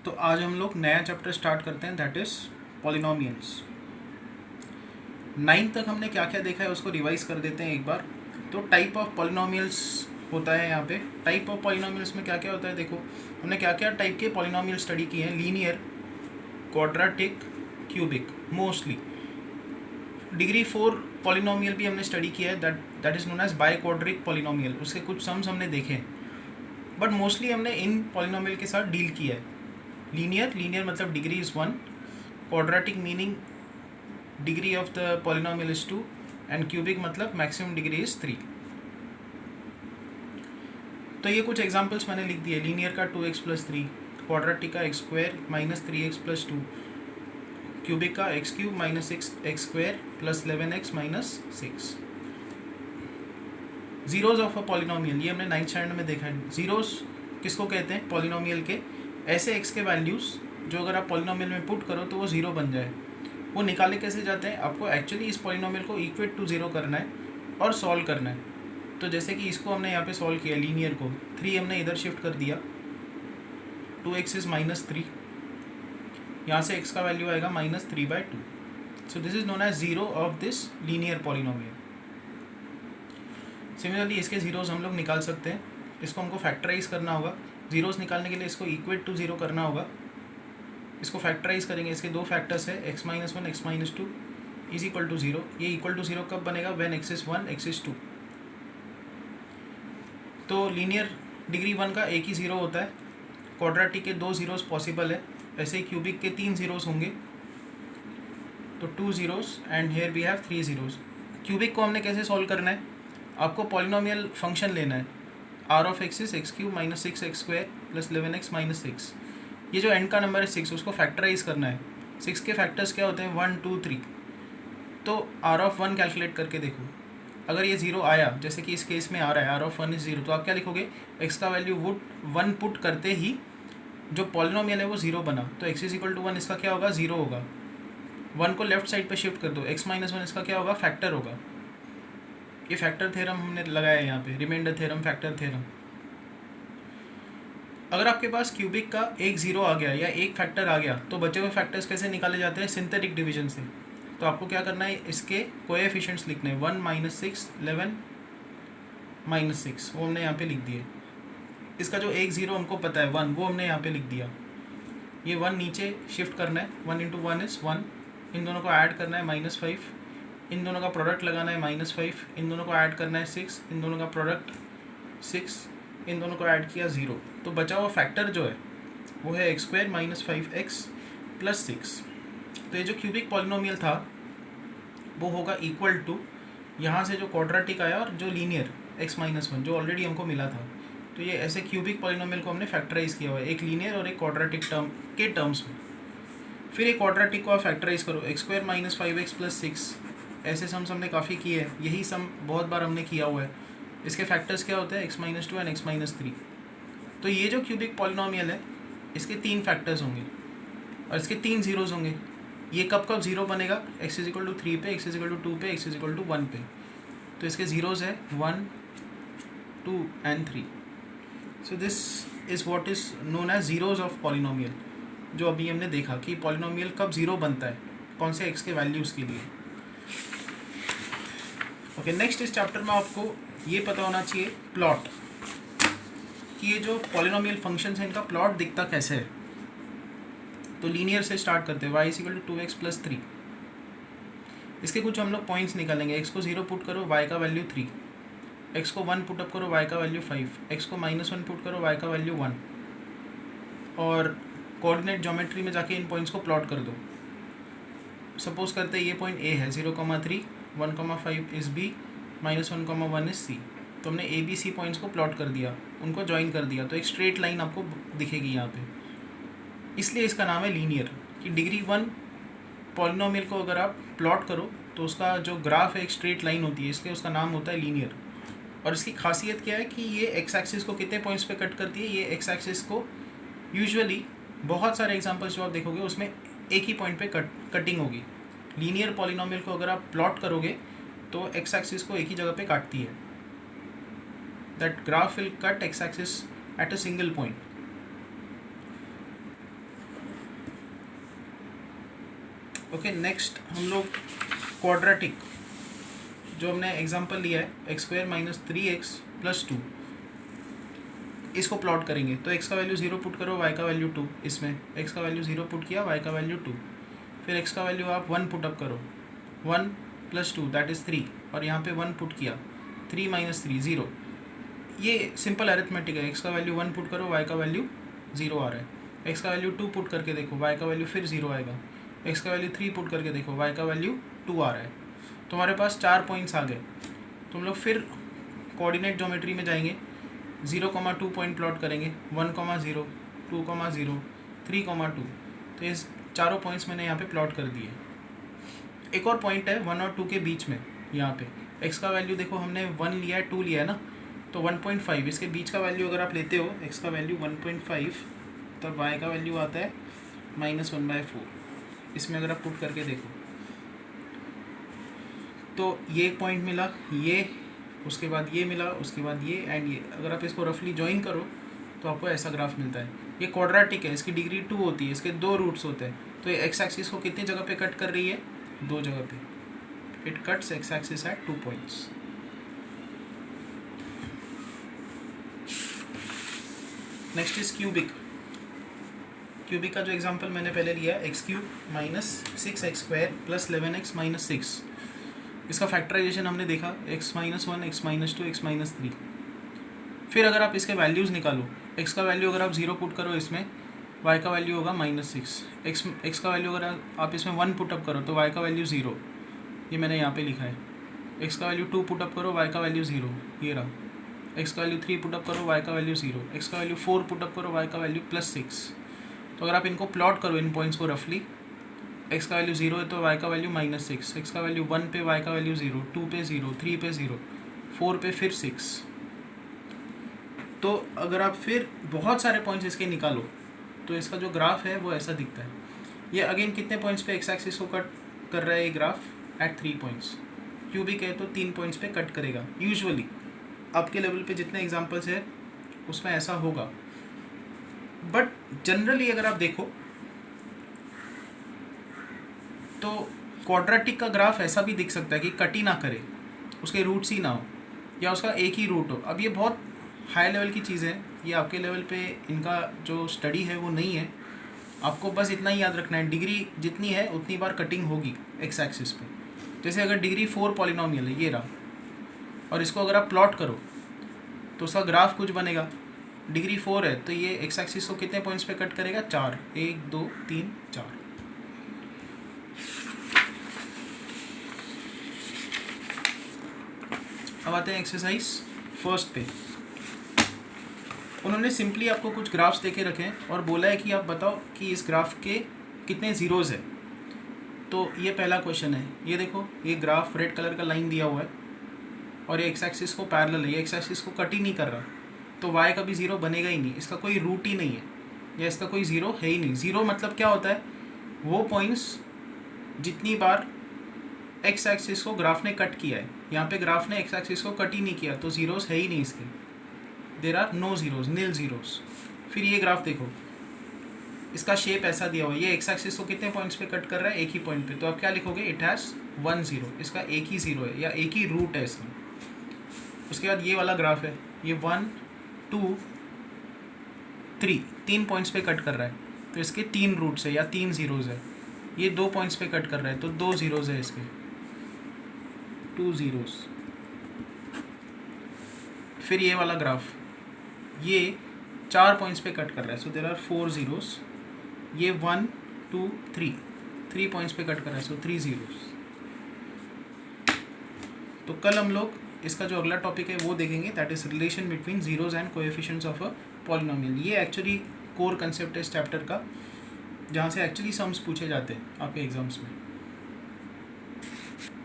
तो आज हम लोग नया चैप्टर स्टार्ट करते हैं, दैट इज़ पॉलिनोमियल्स। 9 तक हमने क्या क्या देखा है उसको रिवाइज कर देते हैं एक बार। तो टाइप ऑफ पॉलिनोमियल्स होता है यहाँ पे। टाइप ऑफ पॉलिनोमियल्स में क्या क्या होता है, देखो हमने क्या क्या टाइप के पॉलिनोमियल स्टडी किए हैं। Linear, quadratic, cubic, mostly. Degree 4 polynomial भी हमने स्टडी किया है, that is known as bi quadric polynomial. उसके कुछ सम्स हमने देखे हैं, बट मोस्टली हमने इन पॉलिनोमियल के साथ डील किया है। लीनियर मतलब degree is 1, quadratic meaning degree of the polynomial is 2, and cubic मतलब मैक्सिमम डिग्री इज़ 3। तो ये कुछ एग्जांपल्स मैंने लिख दिए। लीनियर का 2x + 3, क्वाड्रेटिक का x² - 3x + 2, क्यूबिक का x³ - 6x² + 11x - 6। Zeros of a polynomial, ये हमने 9th स्टैंडर्ड में देखा है। जीरोज किसको कहते हैं? पॉलिनोमियल के ऐसे x के वैल्यूज़ जो अगर आप पॉलिनोमियल में पुट करो तो वो ज़ीरो बन जाए। वो निकाले कैसे जाते हैं? आपको एक्चुअली इस पॉलिनोमियल को इक्वेट टू ज़ीरो करना है और सॉल्व करना है। तो जैसे कि इसको हमने यहाँ पे सॉल्व किया, लीनियर को 3 हमने इधर शिफ्ट कर दिया, 2x इज़ -3, यहाँ से x का वैल्यू आएगा -3/2। So this is known as zero of this linear polynomial. Similarly इसके ज़ीरोज़ हम लोग निकाल सकते हैं। इसको हमको फैक्टराइज करना होगा। ज़ीरोज़ निकालने के लिए इसको इक्वेट टू ज़ीरो करना होगा। इसको फैक्टराइज करेंगे, इसके दो फैक्टर्स है, x - 1 x - 2 is equal to 0। ये इक्वल टू 0 कब बनेगा? When x is 1 x is 2। तो लीनियर डिग्री 1 का एक ही ज़ीरो होता है, क्वाड्रेटिक के 2 ज़ीरोज़ पॉसिबल है, ऐसे ही क्यूबिक के 3 ज़ीरोज़ होंगे, तो 2 zeros, and here we have 3 zeros. Cubic को हमने कैसे सॉल्व करना है? आपको पॉलिनोमियल फंक्शन लेना है, r of x is x³ - 6x² + 11x - 6। ये जो एंड का नंबर है 6, उसको फैक्टराइज करना है। 6 के फैक्टर्स क्या होते हैं? 1 2 3। तो r ऑफ 1 कैलकुलेट करके देखो, अगर ये ज़ीरो आया, जैसे कि इस केस में आ रहा है r ऑफ 1 इज़ 0, तो आप क्या लिखोगे? x का वैल्यू 1 पुट करते ही जो पॉलिनोमियल है वो ज़ीरो बना, तो x इज इक्वल टू 1 इसका क्या होगा? ज़ीरो होगा। 1 को लेफ्ट साइड पे शिफ्ट कर दो, x - 1 इसका क्या होगा? फैक्टर होगा। ये फैक्टर थ्योरम हमने लगाया है यहाँ पे, रिमाइंडर थ्योरम, फैक्टर थ्योरम। अगर आपके पास क्यूबिक का एक ज़ीरो आ गया या एक फैक्टर आ गया, तो बचे हुए फैक्टर्स कैसे निकाले जाते हैं? सिंथेटिक डिवीजन से। तो आपको क्या करना है? इसके कोएफिशिएंट्स लिखने हैं, 1 - 6 11 - 6, वो हमने यहाँ पे लिख दिए। इसका जो एक ज़ीरो हमको पता है 1, वो हमने यहाँ पे लिख दिया। ये 1 नीचे शिफ्ट करना है, 1 × 1 इज़ 1, इन दोनों को ऐड करना है -5, इन दोनों का प्रोडक्ट लगाना है -5, इन दोनों को ऐड करना है 6, इन दोनों का प्रोडक्ट 6, इन दोनों को ऐड किया 0। तो बचा हुआ फैक्टर जो है वो है x² - 5x + 6। तो ये जो क्यूबिक पॉलिनोमियल था वो होगा इक्वल टू यहाँ से जो क्वाड्रेटिक आया और जो लीनियर x - 1 जो ऑलरेडी हमको मिला था। तो ये ऐसे क्यूबिक पॉलिनोमियल को हमने फैक्टराइज किया हुआ है, एक लीनियर और एक क्वाड्रेटिक टर्म के टर्म्स में। फिर एक क्वाड्रेटिक को आप फैक्टराइज करो, x² - 5x + 6। ऐसे सम्स हमने काफ़ी किए हैं, यही सम बहुत बार हमने किया हुआ है। इसके फैक्टर्स क्या होते हैं? x - 2 and x - 3। तो ये जो क्यूबिक पॉलिनोमियल है इसके 3 फैक्टर्स होंगे और इसके 3 ज़ीरोज़ होंगे। ये कब कब ज़ीरो बनेगा? x इज इक्वल टू 3 पे, x इज इक्वल टू 2 पे, x इज इक्वल टू 1 पे। तो इसके ज़ीरोज़ है 1 2 and 3। So this is what is known as zeros of polynomial, जो अभी हमने देखा कि पॉलिनोमियल कब ज़ीरो बनता है, कौन से x के वैल्यूज़ के लिए। ओके, नेक्स्ट इस चैप्टर में आपको ये पता होना चाहिए प्लॉट, कि ये जो पॉलिनोमियल फंक्शंस हैं इनका प्लॉट दिखता कैसे है। तो लीनियर से स्टार्ट करते हैं, y = 2x + 3। इसके कुछ हम लोग पॉइंट्स निकालेंगे। x को 0 पुट करो, y का वैल्यू 3, x को 1 पुटअप करो, y का वैल्यू 5, x को -1 पुट करो, y का वैल्यू 1। और कोऑर्डिनेट ज्योमेट्री में जाके इन पॉइंट्स को प्लॉट कर दो। सपोज करते हैं ये पॉइंट a है, 0,3, 1,5 इज़ b, -1,1 इज़ c। तो हमने ए बी सी पॉइंट्स को प्लॉट कर दिया, उनको ज्वाइन कर दिया, तो एक स्ट्रेट लाइन आपको दिखेगी यहाँ पे। इसलिए इसका नाम है लीनियर, कि डिग्री 1 पॉलिनोमियल को अगर आप प्लॉट करो तो उसका जो ग्राफ है एक स्ट्रेट लाइन होती है, इसलिए उसका नाम होता है लीनियर। और इसकी खासियत क्या है कि ये एक्स एक्सिस को कितने पॉइंट्स पे कट करती है? ये एक्स एक्सिस को यूजुअली बहुत सारे एग्जांपल्स जो आप देखोगे उसमें एक ही पॉइंट पे कटिंग होगी। लीनियर पॉलिनोमियल को अगर आप प्लॉट करोगे तो एक्स एक्सिस को एक ही जगह पे काटती है। That graph will cut x axis at a single point. Okay, next हम लोग क्वाड्रेटिक जो हमने एग्जांपल लिया है x square minus 3x plus 2, इसको प्लॉट करेंगे। तो x का वैल्यू 0 पुट करो, y का वैल्यू 2, इसमें x का वैल्यू 0 पुट किया, y का वैल्यू 2, फिर x का वैल्यू आप 1 पुट अप करो, 1 प्लस 2 दैट इज़ 3, और यहाँ पे 1 पुट किया, 3 माइनस 3 0। ये सिंपल अरिथमेटिक है। x का वैल्यू 1 पुट करो, y का वैल्यू 0 आ रहा है। x का वैल्यू 2 पुट करके देखो, y का वैल्यू फिर 0 आएगा। x का वैल्यू 3 पुट करके देखो, y का वैल्यू 2 आ रहा है। तुम्हारे पास 4 पॉइंट्स आ गए। तुम लोग फिर कोऑर्डिनेट ज्योमेट्री में जाएंगे, 0,2 पॉइंट प्लॉट करेंगे, 1,0, 2,0, 3,2। तो ये चारों पॉइंट्स मैंने यहाँ पे प्लॉट कर दिए। एक और पॉइंट है 1 और 2 के बीच में, यहाँ पे x का वैल्यू देखो हमने 1 लिया है, 2 लिया है ना, तो 1.5 इसके बीच का वैल्यू अगर आप लेते हो, x का वैल्यू 1.5, तब y का वैल्यू आता है -1/4। इसमें अगर आप पुट करके देखो तो ये एक पॉइंट मिला, ये, उसके बाद ये मिला, उसके बाद ये एंड ये। अगर आप इसको रफली ज्वाइन करो तो आपको ऐसा ग्राफ मिलता है। ये क्वाड्रेटिक है, इसकी डिग्री 2 होती है, इसके 2 रूट्स होते हैं। तो ये एक्स एक्सिस को कितनी जगह पे कट कर रही है? 2 जगह पे। It cuts x axis at 2 points. Next is cubic. Cubic का जो एग्जांपल मैंने पहले लिया, x³ minus 6x² plus 11x minus 6। इसका फैक्टराइजेशन हमने देखा, x minus 1, x minus 2, x minus 3। फिर अगर आप इसके वैल्यूज़ निकालो, x का वैल्यू अगर आप 0 पुट करो इसमें, y का वैल्यू होगा -6। x का वैल्यू अगर आप इसमें 1 पुट अप करो तो y का वैल्यू 0, ये मैंने यहाँ पे लिखा है। x का वैल्यू 2 पुट अप करो, y का वैल्यू 0, ये रहा। x का वैल्यू 3 पुट अप करो, y का वैल्यू 0। x का वैल्यू 4 पुट अप करो, y का वैल्यू +6। तो अगर आप इनको प्लॉट करो, इन पॉइंट्स को रफली, x का वैल्यू 0 है तो y का वैल्यू -6, x का वैल्यू 1 पे y का वैल्यू 0, 2 पे 0, 3 पे 0, 4 पे फिर 6। तो अगर आप फिर बहुत सारे पॉइंट्स इसके निकालो तो इसका जो ग्राफ है वो ऐसा दिखता है। ये अगेन कितने पॉइंट्स पे एक्स एक्सिस को कट कर रहा है ये ग्राफ? Eight 3 points. क्यूबिक है तो 3 पॉइंट्स पे कट करेगा यूजुअली। आपके लेवल पे जितने एग्जांपल्स है उसमें ऐसा होगा, बट जनरली अगर आप देखो तो क्वाड्रेटिक का ग्राफ ऐसा भी दिख सकता है कि कट ही ना करे, उसके रूट्स ही ना हो, या उसका एक ही रूट हो। अब ये बहुत हाई लेवल की चीज़ है, ये आपके लेवल पे इनका जो स्टडी है वो नहीं है। आपको बस इतना ही याद रखना है, डिग्री जितनी है उतनी बार कटिंग होगी एक्स एक्सिस पे। जैसे अगर डिग्री 4 पॉलिनोमियल है, ये रहा, और इसको अगर आप प्लॉट करो तो उसका ग्राफ कुछ बनेगा। डिग्री 4 है तो ये एक्स एक्सिस को कितने पॉइंट्स पे कट करेगा? 4, 1 2 3 4। अब आते हैं एक्सरसाइज फर्स्ट पे। उन्होंने सिंपली आपको कुछ ग्राफ्स देके रखे हैं और बोला है कि आप बताओ कि इस ग्राफ के कितने ज़ीरोज़ है। तो ये पहला क्वेश्चन है। ये देखो, ये ग्राफ रेड कलर का लाइन दिया हुआ है और ये एक्स एक्सिस को पैरेलल है, ये एक्स एक्सिस को कट ही नहीं कर रहा, तो वाई का भी ज़ीरो बनेगा ही नहीं, इसका कोई रूट ही नहीं है, या इसका कोई ज़ीरो है ही नहीं। ज़ीरो मतलब क्या होता है? वो पॉइंट्स जितनी बार एक्स एक्सिस को ग्राफ ने कट किया है। यहाँ पे ग्राफ ने एक्स एक्सिस को कट ही नहीं किया तो ज़ीरोज़ है ही नहीं इसके। There are no zeros, nil zeros. फिर ये ग्राफ देखो, इसका शेप ऐसा दिया हुआ है, ये एक्स एक्सिस को कितने पॉइंट्स पे कट कर रहा है? एक ही पॉइंट पे। तो आप क्या लिखोगे? इट हैज़ 1 0, इसका एक ही ज़ीरो है या एक ही रूट है इसमें। उसके बाद ये वाला ग्राफ है, ये 1 2 3 3 पॉइंट्स पे कट कर रहा है, तो इसके 3 रूट्स है या 3 ज़ीरोज़ है। ये 2 पॉइंट्स पे कट कर रहा है तो 2 ज़ीरोज़ है इसके, 2 ज़ीरोज़। फिर ये वाला ग्राफ, ये 4 पॉइंट्स पे कट कर रहा है, सो देयर आर 4 ज़ीरोज़। ये 1 2 3 पॉइंट्स पे कट कर रहा है, सो 3 ज़ीरोज़। तो कल हम लोग इसका जो अगला टॉपिक है वो देखेंगे, that is relation between zeros and coefficients of a polynomial. ये एक्चुअली कोर कंसेप्ट है इस चैप्टर का, जहाँ से एक्चुअली सम्स पूछे जाते हैं आपके एग्जाम्स में।